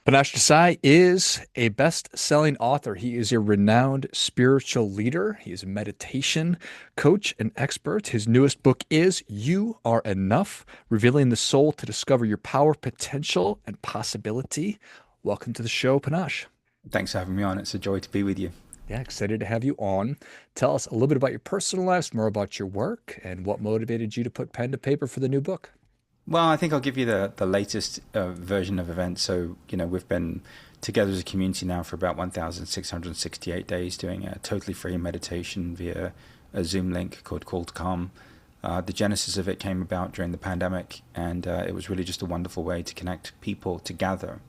Panache Desai is a best-selling author. He is a renowned spiritual leader. He is a meditation coach and expert. His newest book is You Are Enough, Revealing the Soul to Discover Your Power, Potential, and Possibility. Welcome to the show, Panache. Thanks for having me on. It's a joy to be with you. Yeah, excited to have you on. Tell us a little bit about your personal life, more about your work, and what motivated you to put pen to paper for the new book. Well, I think I'll give you the latest version of events. So, we've been together as a community now for about 1,668 days doing a totally free meditation via a Zoom link called Call to Calm. The genesis of it came about during the pandemic, and it was really just a wonderful way to connect people together.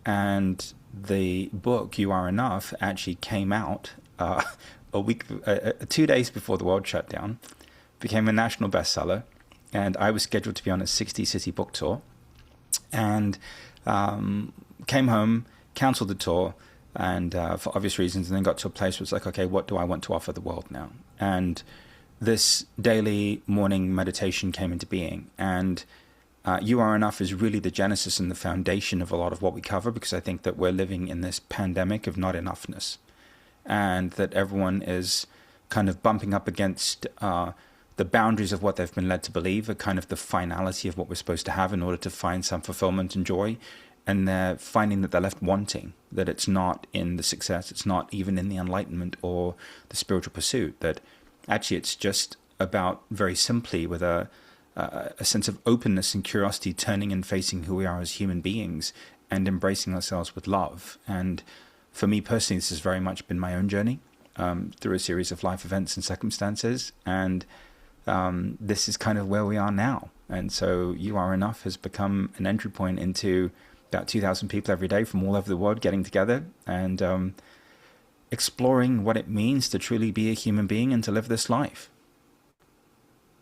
And the book, You Are Enough, actually came out a week, 2 days before the world shut down, became a national bestseller, and I was scheduled to be on a 60-city book tour, and came home, cancelled the tour, and for obvious reasons, and then got to a place where it's like, okay, what do I want to offer the world now? And this daily morning meditation came into being, and You Are Enough is really the genesis and the foundation of a lot of what we cover, because I think that we're living in this pandemic of not enoughness, and that everyone is kind of bumping up against the boundaries of what they've been led to believe, a kind of the finality of what we're supposed to have in order to find some fulfillment and joy. And they're finding that they're left wanting, that it's not in the success, it's not even in the enlightenment or the spiritual pursuit, that actually it's just about, very simply, with a sense of openness and curiosity, turning and facing who we are as human beings and embracing ourselves with love. And for me personally, this has very much been my own journey through a series of life events and circumstances. And this is kind of where we are now. And so You Are Enough has become an entry point into about 2,000 people every day from all over the world getting together and exploring what it means to truly be a human being and to live this life.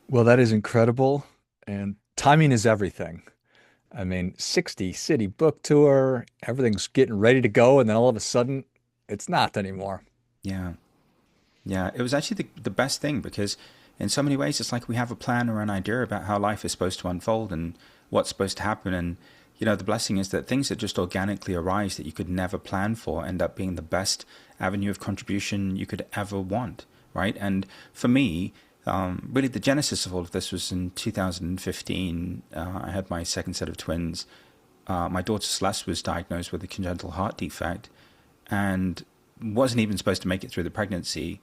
Well, that is incredible. And timing is everything. I mean, 60 city book tour, everything's getting ready to go, and then all of a sudden, it's not anymore. Yeah. Yeah. It was actually the best thing, because in so many ways, it's like we have a plan or an idea about how life is supposed to unfold and what's supposed to happen. And, the blessing is that things that just organically arise that you could never plan for end up being the best avenue of contribution you could ever want, right? And for me, really the genesis of all of this was in 2015. I had my second set of twins. My daughter Celeste was diagnosed with a congenital heart defect and wasn't even supposed to make it through the pregnancy.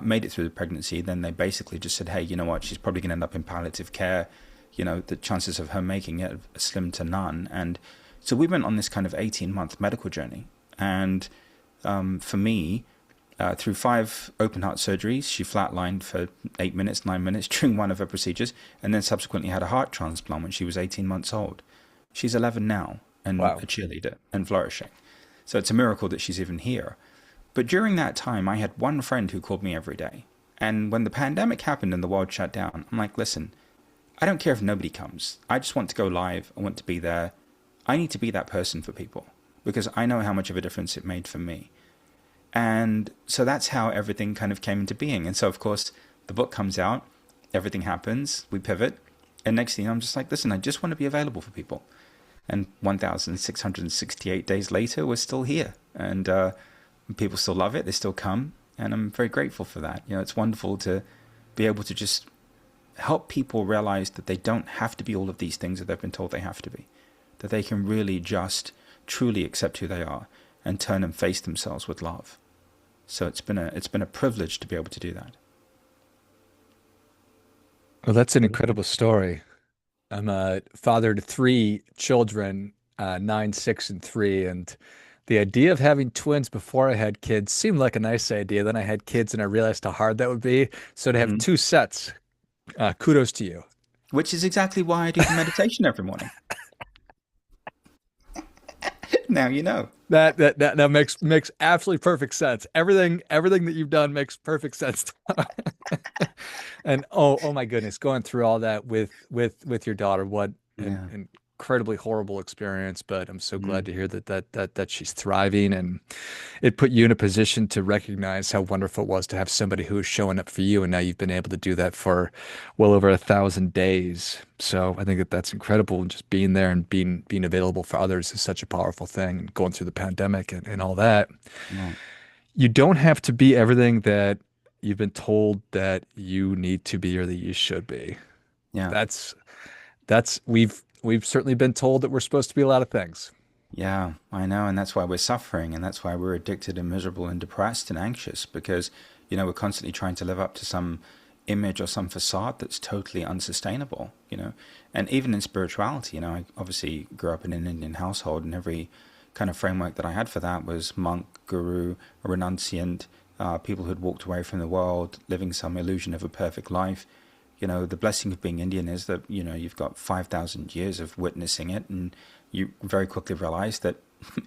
Made it through the pregnancy. Then they basically just said, hey, you know what, she's probably going to end up in palliative care. The chances of her making it are slim to none. And so we went on this kind of 18-month medical journey. And for me, through 5 open heart surgeries, she flatlined for 8 minutes, 9 minutes during one of her procedures, and then subsequently had a heart transplant when she was 18 months old. She's 11 now and Wow. a cheerleader and flourishing. So it's a miracle that she's even here. But during that time, I had one friend who called me every day. And when the pandemic happened and the world shut down, I'm like, listen, I don't care if nobody comes. I just want to go live. I want to be there. I need to be that person for people because I know how much of a difference it made for me. And so that's how everything kind of came into being. And so, of course, the book comes out, everything happens, we pivot. And next thing I'm just like, listen, I just want to be available for people. And 1,668 days later, we're still here. And people still love it. They still come. And I'm very grateful for that. It's wonderful to be able to just help people realize that they don't have to be all of these things that they've been told they have to be. That they can really just truly accept who they are and turn and face themselves with love. So it's been a privilege to be able to do that. Well, that's an incredible story. I'm a father to 3 children, 9, 6, and 3, and the idea of having twins before I had kids seemed like a nice idea. Then I had kids, and I realized how hard that would be. So to have Mhm. 2 sets, kudos to you. Which is exactly why I do the meditation every morning. Now you know. That makes absolutely perfect sense. Everything that you've done makes perfect sense. And oh my goodness, going through all that with your daughter, what an Yeah. incredibly horrible experience, but I'm so glad Mm. to hear that she's thriving, and it put you in a position to recognize how wonderful it was to have somebody who was showing up for you, and now you've been able to do that for well over 1,000 days. So I think that that's incredible, and just being there and being available for others is such a powerful thing. And going through the pandemic and all that, Right. you don't have to be everything that you've been told that you need to be or that you should be. Yeah. That's we've certainly been told that we're supposed to be a lot of things. Yeah, I know, and that's why we're suffering, and that's why we're addicted and miserable and depressed and anxious because, we're constantly trying to live up to some image or some facade that's totally unsustainable. And even in spirituality, I obviously grew up in an Indian household, and every kind of framework that I had for that was monk, guru, a renunciant, people who'd walked away from the world, living some illusion of a perfect life. The blessing of being Indian is that, you've got 5,000 years of witnessing it, and you very quickly realize that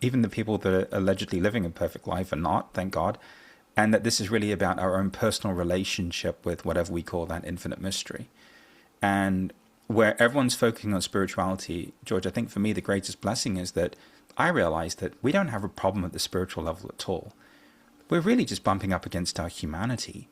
even the people that are allegedly living a perfect life are not, thank God, and that this is really about our own personal relationship with whatever we call that infinite mystery. And where everyone's focusing on spirituality, George, I think for me the greatest blessing is that I realize that we don't have a problem at the spiritual level at all. We're really just bumping up against our humanity.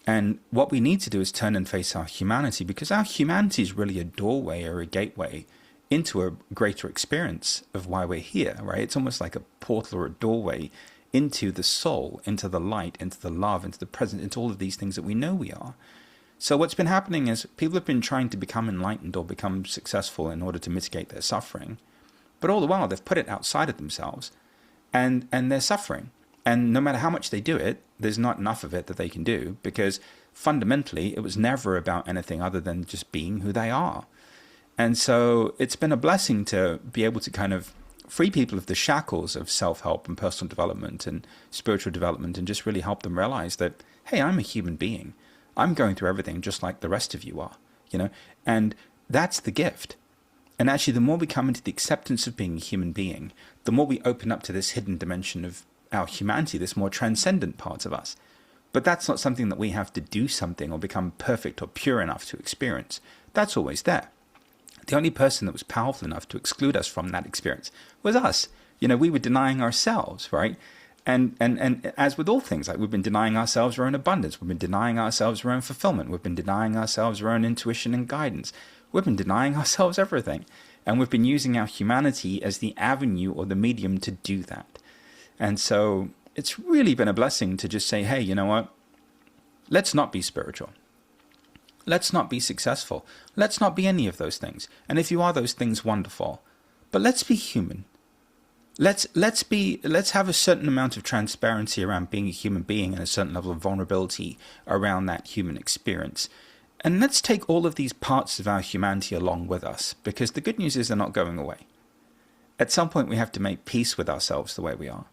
And what we need to do is turn and face our humanity, because our humanity is really a doorway or a gateway into a greater experience of why we're here, right? It's almost like a portal or a doorway into the soul, into the light, into the love, into the present, into all of these things that we know we are. So what's been happening is people have been trying to become enlightened or become successful in order to mitigate their suffering. But all the while, they've put it outside of themselves, and they're suffering. And no matter how much they do it, there's not enough of it that they can do, because fundamentally, it was never about anything other than just being who they are. And so it's been a blessing to be able to kind of free people of the shackles of self-help and personal development and spiritual development, and just really help them realize that, hey, I'm a human being. I'm going through everything just like the rest of you are, and that's the gift. And actually, the more we come into the acceptance of being a human being, the more we open up to this hidden dimension of our humanity, this more transcendent part of us. But that's not something that we have to do something or become perfect or pure enough to experience. That's always there. The only person that was powerful enough to exclude us from that experience was us. We were denying ourselves, right? And as with all things, like we've been denying ourselves our own abundance, we've been denying ourselves our own fulfillment, we've been denying ourselves our own intuition and guidance, we've been denying ourselves everything. And we've been using our humanity as the avenue or the medium to do that. And so it's really been a blessing to just say, hey, you know what? Let's not be spiritual. Let's not be successful. Let's not be any of those things. And if you are those things, wonderful. But let's be human. Let's have a certain amount of transparency around being a human being, and a certain level of vulnerability around that human experience. And let's take all of these parts of our humanity along with us, because the good news is they're not going away. At some point, we have to make peace with ourselves the way we are.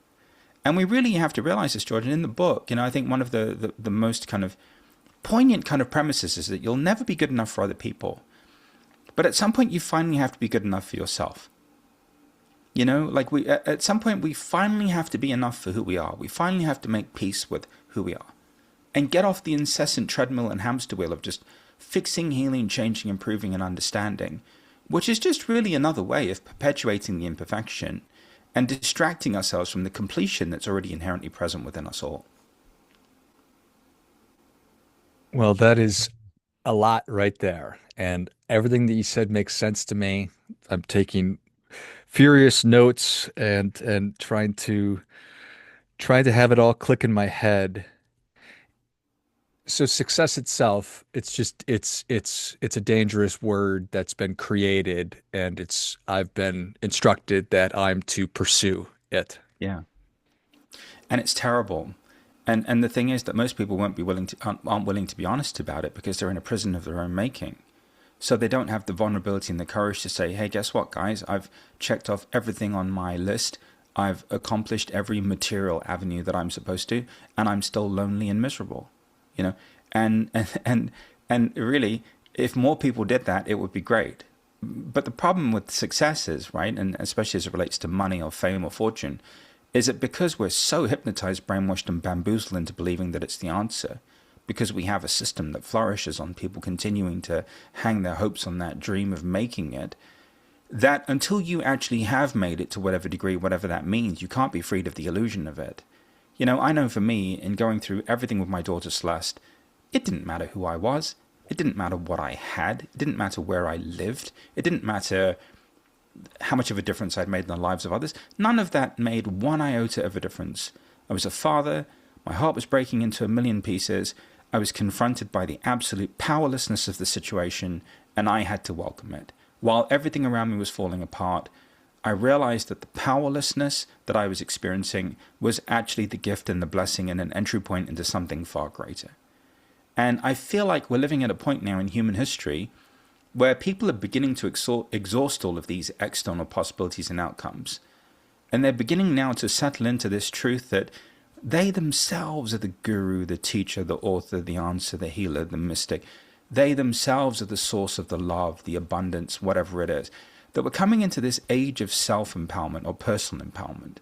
And we really have to realize this, George. And in the book, I think one of the most kind of poignant kind of premises is that you'll never be good enough for other people. But at some point, you finally have to be good enough for yourself. Like at some point, we finally have to be enough for who we are. We finally have to make peace with who we are. And get off the incessant treadmill and hamster wheel of just fixing, healing, changing, improving, and understanding, which is just really another way of perpetuating the imperfection and distracting ourselves from the completion that's already inherently present within us all. Well, that is a lot right there. And everything that you said makes sense to me. I'm taking furious notes and trying to have it all click in my head. So success itself, it's a dangerous word that's been created, and I've been instructed that I'm to pursue it. Yeah. And it's terrible. And the thing is that most people aren't willing to be honest about it, because they're in a prison of their own making. So they don't have the vulnerability and the courage to say, hey, guess what, guys? I've checked off everything on my list. I've accomplished every material avenue that I'm supposed to, and I'm still lonely and miserable. And really, if more people did that, it would be great. But the problem with success is, right, and especially as it relates to money or fame or fortune, is that because we're so hypnotized, brainwashed, and bamboozled into believing that it's the answer, because we have a system that flourishes on people continuing to hang their hopes on that dream of making it, that until you actually have made it to whatever degree, whatever that means, you can't be freed of the illusion of it. I know for me, in going through everything with my daughter Celeste, it didn't matter who I was. It didn't matter what I had. It didn't matter where I lived. It didn't matter how much of a difference I'd made in the lives of others. None of that made one iota of a difference. I was a father. My heart was breaking into a million pieces. I was confronted by the absolute powerlessness of the situation, and I had to welcome it. While everything around me was falling apart, I realized that the powerlessness that I was experiencing was actually the gift and the blessing and an entry point into something far greater. And I feel like we're living at a point now in human history where people are beginning to exhaust all of these external possibilities and outcomes. And they're beginning now to settle into this truth that they themselves are the guru, the teacher, the author, the answer, the healer, the mystic. They themselves are the source of the love, the abundance, whatever it is. That we're coming into this age of self-empowerment or personal empowerment.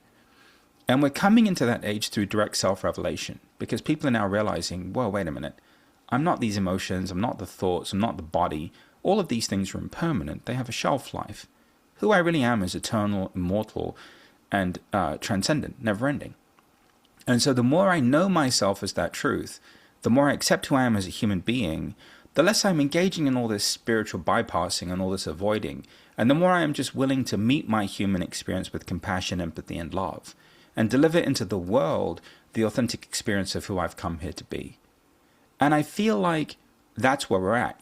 And we're coming into that age through direct self-revelation, because people are now realizing, whoa, wait a minute. I'm not these emotions, I'm not the thoughts, I'm not the body. All of these things are impermanent. They have a shelf life. Who I really am is eternal, immortal, and transcendent, never-ending. And so the more I know myself as that truth, the more I accept who I am as a human being, the less I'm engaging in all this spiritual bypassing and all this avoiding, and the more I am just willing to meet my human experience with compassion, empathy, and love, and deliver into the world the authentic experience of who I've come here to be. And I feel like that's where we're at.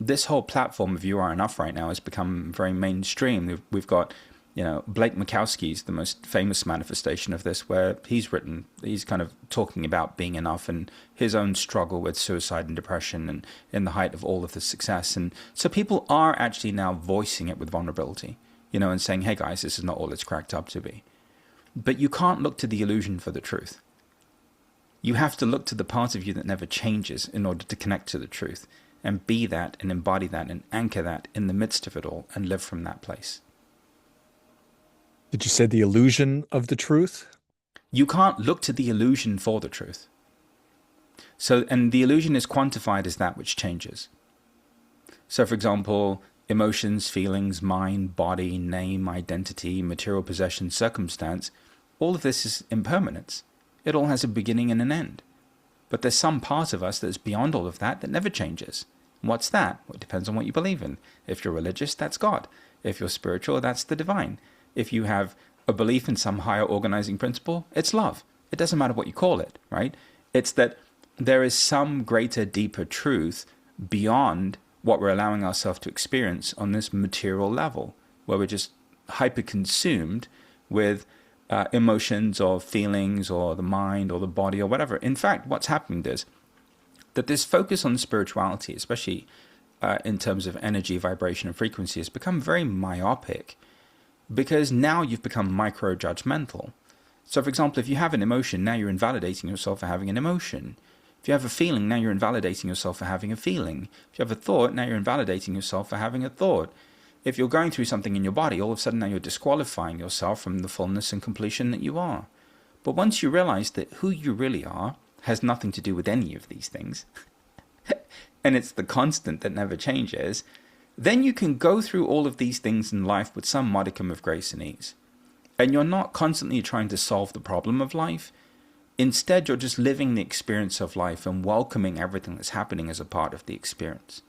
This whole platform of You Are Enough right now has become very mainstream. We've got, Blake Makowski's the most famous manifestation of this, where he's kind of talking about being enough and his own struggle with suicide and depression and in the height of all of the success. And so people are actually now voicing it with vulnerability, and saying, hey guys, this is not all it's cracked up to be. But you can't look to the illusion for the truth. You have to look to the part of you that never changes in order to connect to the truth and be that and embody that and anchor that in the midst of it all and live from that place. Did you say the illusion of the truth? You can't look to the illusion for the truth. So, and the illusion is quantified as that which changes. So, for example, emotions, feelings, mind, body, name, identity, material possession, circumstance, all of this is impermanence. It all has a beginning and an end. But there's some part of us that's beyond all of that never changes. What's that? Well, it depends on what you believe in. If you're religious, that's God. If you're spiritual, that's the divine. If you have a belief in some higher organizing principle, it's love. It doesn't matter what you call it, right? It's that there is some greater, deeper truth beyond what we're allowing ourselves to experience on this material level, where we're just hyper-consumed with emotions or feelings or the mind or the body or whatever. In fact, what's happened is that this focus on spirituality, especially in terms of energy, vibration, and frequency, has become very myopic, because now you've become micro-judgmental. So, for example, if you have an emotion, now you're invalidating yourself for having an emotion. If you have a feeling, now you're invalidating yourself for having a feeling. If you have a thought, now you're invalidating yourself for having a thought. If you're going through something in your body, all of a sudden now you're disqualifying yourself from the fullness and completion that you are. But once you realize that who you really are has nothing to do with any of these things, and it's the constant that never changes, then you can go through all of these things in life with some modicum of grace and ease. And you're not constantly trying to solve the problem of life. Instead, you're just living the experience of life and welcoming everything that's happening as a part of the experience.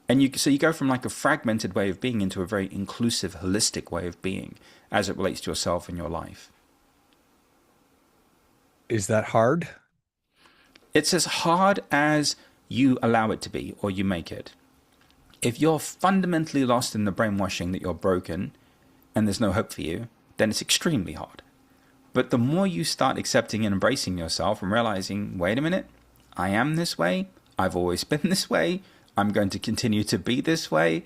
And so you go from like a fragmented way of being into a very inclusive, holistic way of being as it relates to yourself and your life. Is that hard? It's as hard as you allow it to be or you make it. If you're fundamentally lost in the brainwashing that you're broken and there's no hope for you, then it's extremely hard. But the more you start accepting and embracing yourself and realizing, wait a minute, I am this way, I've always been this way, I'm going to continue to be this way.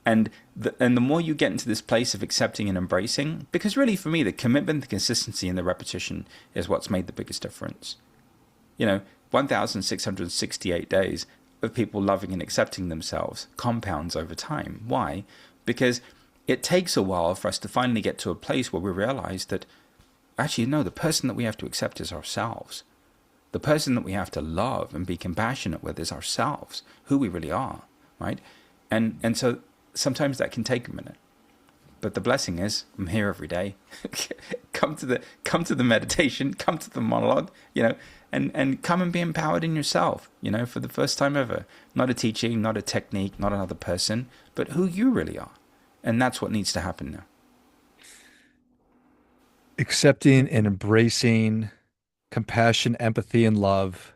And the more you get into this place of accepting and embracing, because really for me, the commitment, the consistency, and the repetition is what's made the biggest difference. 1,668 days of people loving and accepting themselves compounds over time. Why? Because it takes a while for us to finally get to a place where we realize that actually, no, the person that we have to accept is ourselves. The person that we have to love and be compassionate with is ourselves, who we really are, right? And so sometimes that can take a minute. But the blessing is, I'm here every day. Come to the meditation, come to the monologue, and come and be empowered in yourself, for the first time ever. Not a teaching, not a technique, not another person, but who you really are. And that's what needs to happen now. Accepting and embracing compassion, empathy, and love.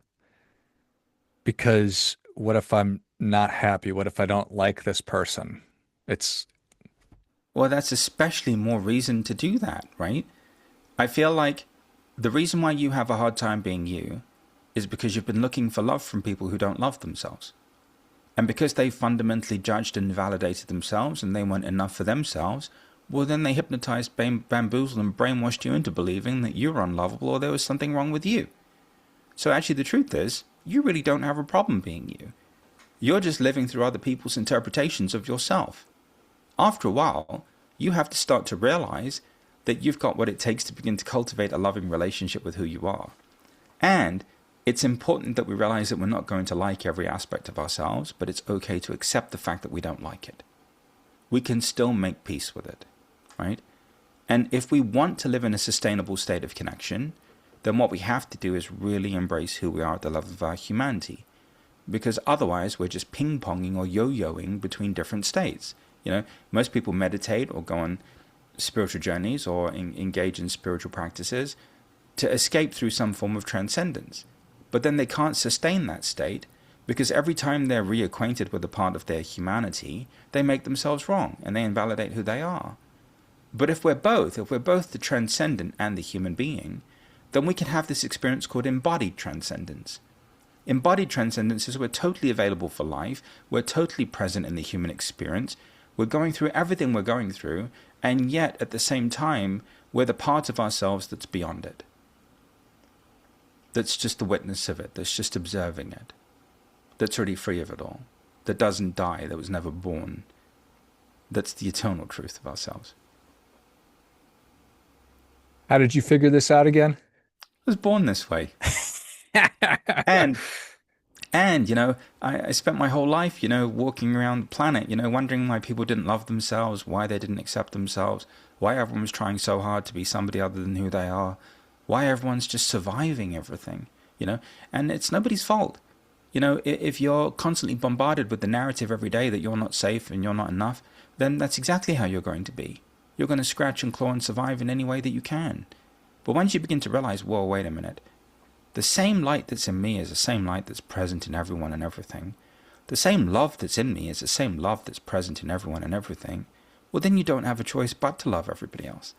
Because what if I'm not happy? What if I don't like this person? It's Well, that's especially more reason to do that, right? I feel like the reason why you have a hard time being you is because you've been looking for love from people who don't love themselves. And because they fundamentally judged and validated themselves and they weren't enough for themselves, well, then they hypnotized, bamboozled, and brainwashed you into believing that you were unlovable or there was something wrong with you. So actually, the truth is, you really don't have a problem being you. You're just living through other people's interpretations of yourself. After a while, you have to start to realize that you've got what it takes to begin to cultivate a loving relationship with who you are. And it's important that we realize that we're not going to like every aspect of ourselves, but it's okay to accept the fact that we don't like it. We can still make peace with it, right? And if we want to live in a sustainable state of connection, then what we have to do is really embrace who we are at the level of our humanity. Because otherwise, we're just ping-ponging or yo-yoing between different states. Most people meditate or go on spiritual journeys or engage in spiritual practices to escape through some form of transcendence. But then they can't sustain that state because every time they're reacquainted with a part of their humanity, they make themselves wrong and they invalidate who they are. But if we're both the transcendent and the human being, then we can have this experience called embodied transcendence. Embodied transcendence is we're totally available for life, we're totally present in the human experience, we're going through everything we're going through, and yet at the same time, we're the part of ourselves that's beyond it. That's just the witness of it, that's just observing it, that's already free of it all, that doesn't die, that was never born. That's the eternal truth of ourselves. how did you figure this out again? I was born this way. And I spent my whole life, walking around the planet, wondering why people didn't love themselves, why they didn't accept themselves, why everyone was trying so hard to be somebody other than who they are, why everyone's just surviving everything, and it's nobody's fault. If you're constantly bombarded with the narrative every day that you're not safe and you're not enough, then that's exactly how you're going to be. You're going to scratch and claw and survive in any way that you can. But once you begin to realize, whoa, wait a minute, the same light that's in me is the same light that's present in everyone and everything. The same love that's in me is the same love that's present in everyone and everything. Well, then you don't have a choice but to love everybody else.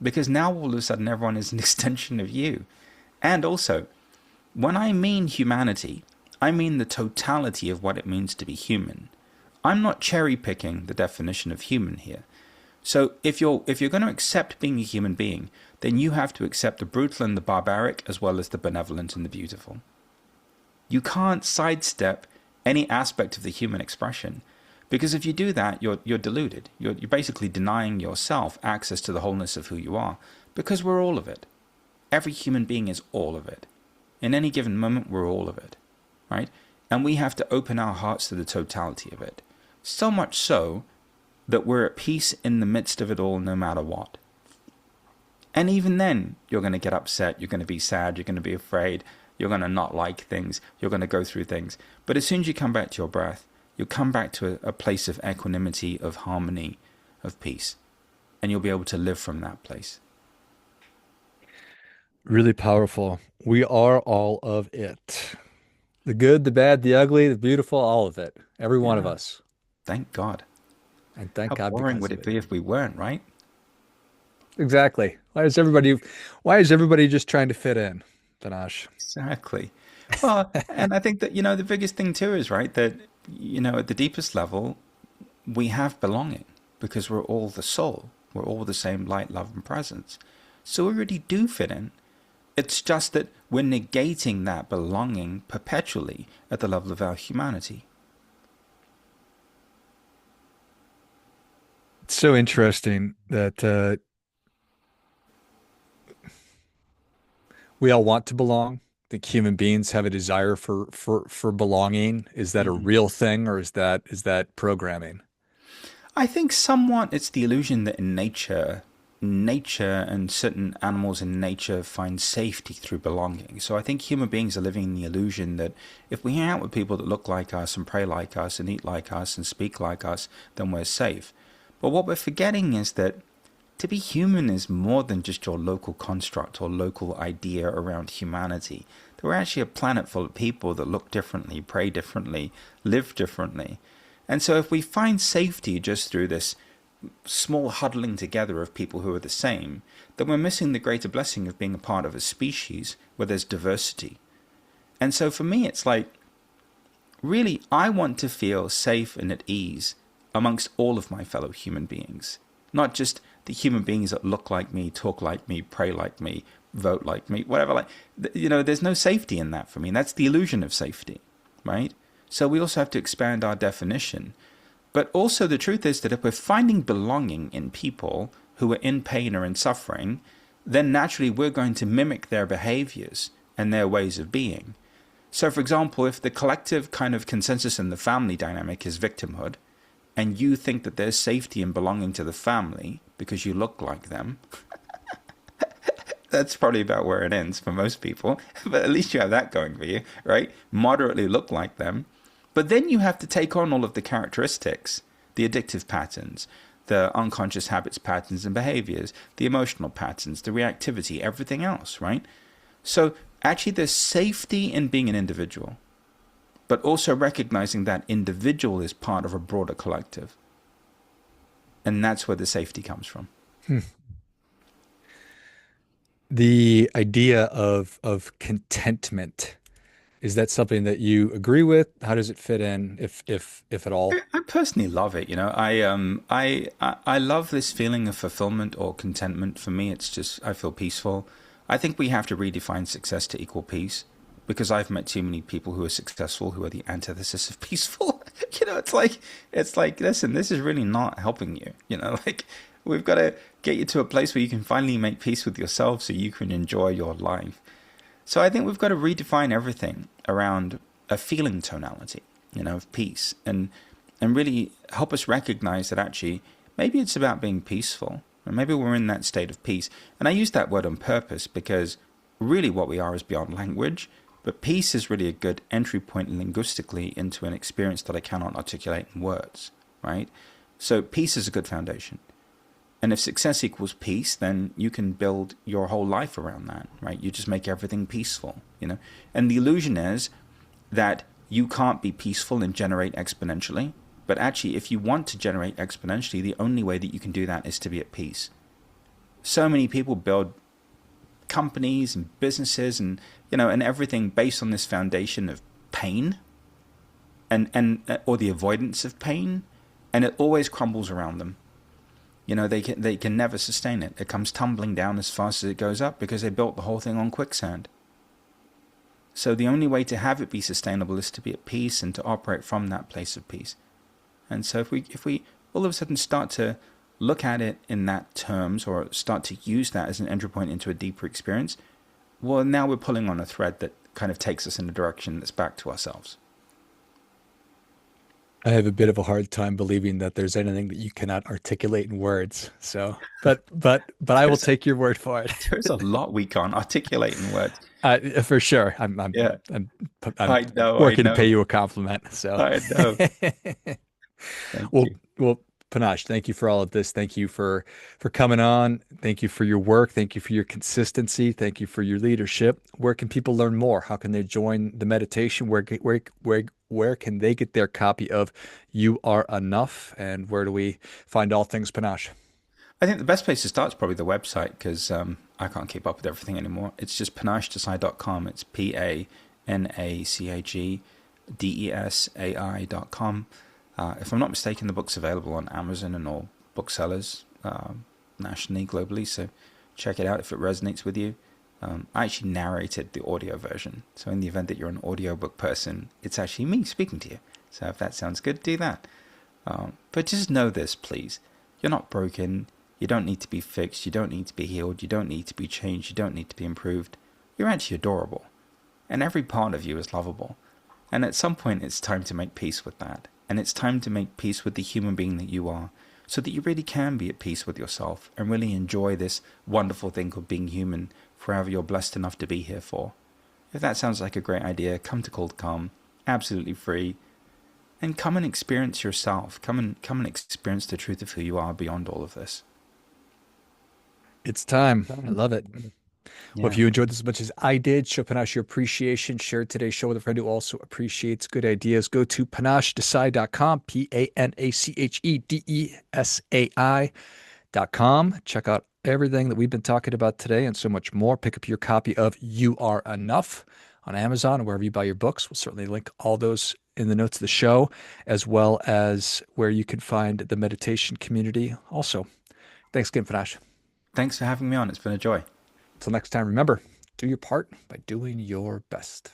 Because now all of a sudden everyone is an extension of you. And also, when I mean humanity, I mean the totality of what it means to be human. I'm not cherry picking the definition of human here. So if you're going to accept being a human being, then you have to accept the brutal and the barbaric as well as the benevolent and the beautiful. You can't sidestep any aspect of the human expression, because if you do that, you're deluded. You're basically denying yourself access to the wholeness of who you are, because we're all of it. Every human being is all of it. In any given moment, we're all of it, right? And we have to open our hearts to the totality of it. So much so that we're at peace in the midst of it all, no matter what. And even then, you're going to get upset, you're going to be sad, you're going to be afraid, you're going to not like things, you're going to go through things. But as soon as you come back to your breath, you'll come back to a place of equanimity, of harmony, of peace. And you'll be able to live from that place. Really powerful. We are all of it. The good, the bad, the ugly, the beautiful, all of it. Every one of Yeah, us. thank God. And thank How God boring because would of it it. be if we weren't, right? Exactly. Why is everybody just trying to fit in, Panache? Exactly. Well, and I think that, the biggest thing too is, right, that, at the deepest level, we have belonging because we're all the soul. We're all the same light, love, and presence. So we really do fit in. It's just that we're negating that belonging perpetually at the level of our humanity. It's so interesting that we all want to belong. I think human beings have a desire for belonging. Is that a Mhm. real thing or is that programming? I think somewhat it's the illusion that in nature and certain animals in nature find safety through belonging. So I think human beings are living in the illusion that if we hang out with people that look like us and pray like us and eat like us and speak like us, then we're safe. But what we're forgetting is that to be human is more than just your local construct or local idea around humanity. We're actually a planet full of people that look differently, pray differently, live differently. And so if we find safety just through this small huddling together of people who are the same, then we're missing the greater blessing of being a part of a species where there's diversity. And so for me, it's like, really, I want to feel safe and at ease amongst all of my fellow human beings, not just the human beings that look like me, talk like me, pray like me, vote like me, whatever. Like, there's no safety in that for me. And that's the illusion of safety, right? So we also have to expand our definition. But also the truth is that if we're finding belonging in people who are in pain or in suffering, then naturally we're going to mimic their behaviors and their ways of being. So for example, if the collective kind of consensus in the family dynamic is victimhood, and you think that there's safety in belonging to the family because you look like them, that's probably about where it ends for most people. But at least you have that going for you, right? Moderately look like them. But then you have to take on all of the characteristics, the addictive patterns, the unconscious habits, patterns, and behaviors, the emotional patterns, the reactivity, everything else, right? So actually there's safety in being an individual, but also recognizing that individual is part of a broader collective. And that's where the safety comes from. Hmm. The idea of contentment, is that something that you agree with? How does it fit in, if at all? I personally love it. I love this feeling of fulfillment or contentment. For me, it's just I feel peaceful. I think we have to redefine success to equal peace, because I've met too many people who are successful who are the antithesis of peaceful. It's like listen, this is really not helping you. Like we've got to get you to a place where you can finally make peace with yourself so you can enjoy your life. So I think we've got to redefine everything around a feeling tonality, of peace, and really help us recognize that actually maybe it's about being peaceful, and maybe we're in that state of peace. And I use that word on purpose because really what we are is beyond language, but peace is really a good entry point linguistically into an experience that I cannot articulate in words, right? So peace is a good foundation. And if success equals peace, then you can build your whole life around that, right? You just make everything peaceful, And the illusion is that you can't be peaceful and generate exponentially. But actually, if you want to generate exponentially, the only way that you can do that is to be at peace. So many people build companies and businesses and, and everything based on this foundation of pain and or the avoidance of pain, and it always crumbles around them. They can never sustain it. It comes tumbling down as fast as it goes up because they built the whole thing on quicksand. So the only way to have it be sustainable is to be at peace and to operate from that place of peace. And so if we all of a sudden start to look at it in that terms, or start to use that as an entry point into a deeper experience, well, now we're pulling on a thread that kind of takes us in a direction that's back to ourselves. I have a bit of a hard time believing that there's anything that you cannot articulate in words. So, but I will There's take your word for it. there's a lot we can't articulate in words. For sure. I'm I'm Yeah, I'm I'm I know, I working to pay know, you a compliment. So, I know. Thank well, you. well, Panache, thank you for all of this. Thank you for coming on. Thank you for your work. Thank you for your consistency. Thank you for your leadership. Where can people learn more? How can they join the meditation? Where can they get their copy of You Are Enough? And where do we find all things Panache? I think the best place to start is probably the website because I can't keep up with everything anymore. It's just panachedesai.com. It's PANACHEDESAI.com. If I'm not mistaken, the book's available on Amazon and all booksellers nationally, globally. So check it out if it resonates with you. I actually narrated the audio version. So in the event that you're an audiobook person, it's actually me speaking to you. So if that sounds good, do that. But just know this, please. You're not broken. You don't need to be fixed. You don't need to be healed. You don't need to be changed. You don't need to be improved. You're actually adorable. And every part of you is lovable. And at some point, it's time to make peace with that. And it's time to make peace with the human being that you are. so that you really can be at peace with yourself and really enjoy this wonderful thing called being human forever you're blessed enough to be here for. If that sounds like a great idea, come to Cold Calm, absolutely free, and come and experience yourself. Come and experience the truth of who you are beyond all of this. It's time. I love it. Well, if Yeah. you enjoyed this as much as I did, show Panache your appreciation. Share today's show with a friend who also appreciates good ideas. Go to panachedesai.com, PANACHEDESAI.com. Check out everything that we've been talking about today and so much more. Pick up your copy of You Are Enough on Amazon or wherever you buy your books. We'll certainly link all those in the notes of the show, as well as where you can find the meditation community also. Thanks again, Panache. Thanks for having me on. It's been a joy. Until next time, remember, do your part by doing your best.